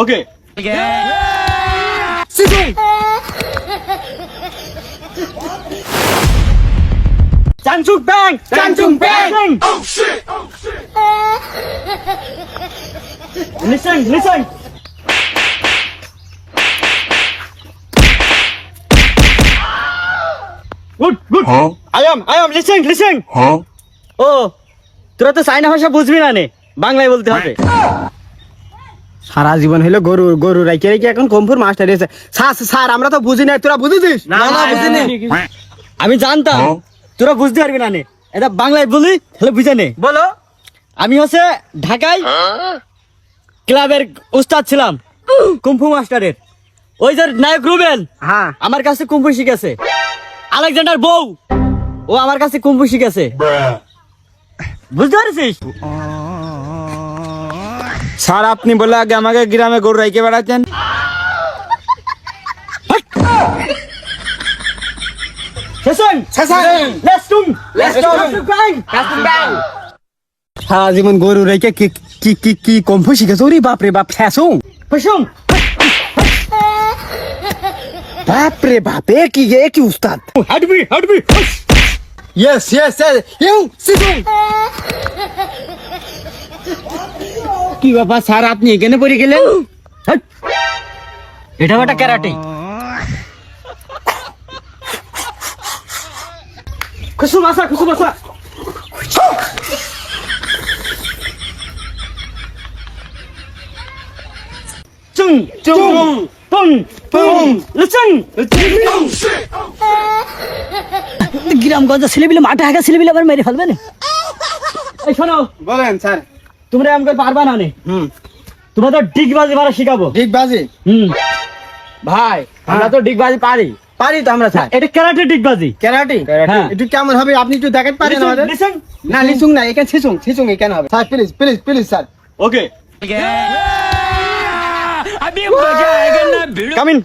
Okay চাংচুং bang Oh shit Listen Good I am listen ও তোরা তো চাইনা ভাষা বুঝবি না নে বাংলায় বলতে হবে সারা জীবন হলো গরু রাইকে এখন কম্পুর মাস্টার এসে স্যার আমরা তো বুঝি না, তোরা বুঝেছিস? না বুঝিনি আমি জানতাম তোরা বুঝতে পারবি না নে এটা বাংলায় বলি তাহলে বুঝে নে বলো। আমি হচ্ছে ঢাকায় ক্লাবের উস্তাদ ছিলাম কুম্ফু মাস্টারের। ওই যে নায়ক রুবেল হ্যাঁ আমার কাছে কুম্ফু শিখেছে। আলেকজান্ডার বউ ও আমার কাছে কুম্ফু শিখেছে। বুঝতে পারছিস? স্যার আপনি বলে আগে আমাকে গ্রামে গরু রাইকে বেড়াচ্ছেন। সারা জীবন গরু রাইকে কি কম্ফু শিখেছে? ওরে বাপরে বাপ ফ্যাসুং বাপরে বাপ এ কি উস্তাদ। হাঁটবি Yes ইউ সিসুং। কি বাবা স্যার আপনি এখানে পড়ে গেলেন? এটা একটা ক্যারাটে। খুসুমাসা চুং পুং লুচুং গ্রামগঞ্জ ছেলেপিলে মাঠে হাঁকা ছেলেপিলে আবার মেরে ফেলবে না। এই শোনো বলেন স্যার। তোমরা আমাকে পারবা না নে তোমাদের ডিগবাজি মারা শিখাবো। ডিগবাজি? ভাই আমরা তো ডিগবাজি পারি তো আমরা স্যার। এটা ক্যারাটে ডিগবাজি। ক্যারাটে একটু কেমন হবে আপনি একটু দেখাতে পারেন আমাদের? না লিসুং না এখানে ছিসুং এখানে হবে sir. Please sir. Okay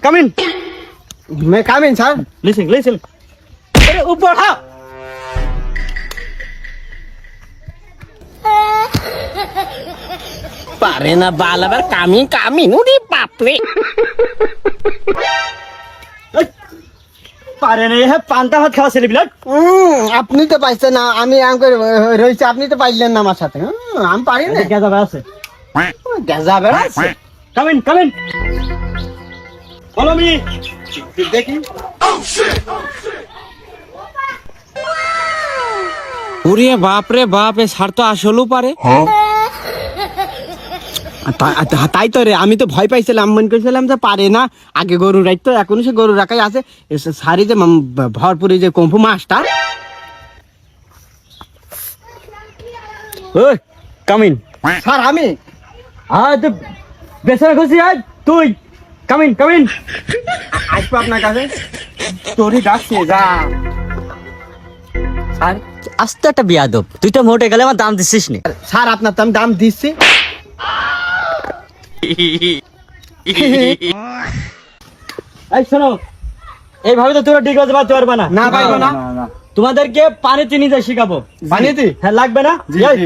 come in मैं come in sir। listen अरे ऊपर हाँ পারে না বাল আবার কামিন উড়ি বাপরে। পারে না হ্যাঁ পান্তা ভাত খাওয়া ছেলে বিলাক। আপনি তো পাইছেন না, আমি রয়েছে আপনি তো পাইলেন না আমার সাথে। আমি পারি না। গেজা আছে come in follow me দেখি। ওরে বাপরে বাপ এ সার তো আসলেও পারে। তাই তো রে আমি তো ভয় পাইছিলাম, মনে করছিলাম যে পারে না। আগে গরু রাখতো এখন সে গরু রাখাই আছে। সারি যে ভরপুরি যে কম্ফু মাস্টার। ওই come in স্যার আমি তো বেচারা খুশি আজ তুই come in আসবো আপনার কাছে। তোরই ডাকছে যা। আর আস্তে একটা বিয়াদব তুই তো মোটে গেলে আমার দাম দিচ্ছিস নি। স্যার আপনার তো আমি দাম দিচ্ছি। এই শোনো এইভাবে তো তোরা ডিগবাজি মারতে পারবে না। না পারবো না। তোমাদেরকে পানিতে নিয়ে যাই শিখাবো। পানিতে? হ্যাঁ লাগবে না।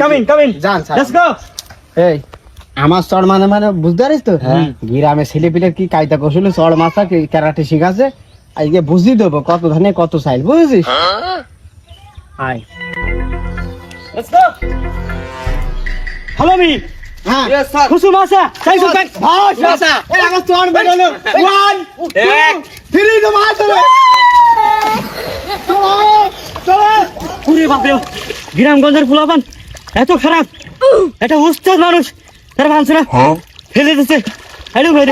come in যান স্যার। let's go এই আমার চড় মানে বুঝতে পারিস তো? গ্রামে ছেলে পিলে কি কায়দা কৌশল চড় মাথা ক্যারাটে শিখাছে। আজকে বুঝিয়ে দেবো কত ধানে কত সাইল, বুঝেছিস? আয় let's go follow me হ্যাঁ খুসুমাসা চাইছো ব্যাক ভাষা এই আমার চড় বেরোলো 1 2 3 তো মার চলো পুরে বাপরে গ্রামগঞ্জের ফুলাবান এত খারাপ। এটা উস্তাদ মানুষ তার ভাঙছে না ফেলে দিচ্ছে। আরে ভাই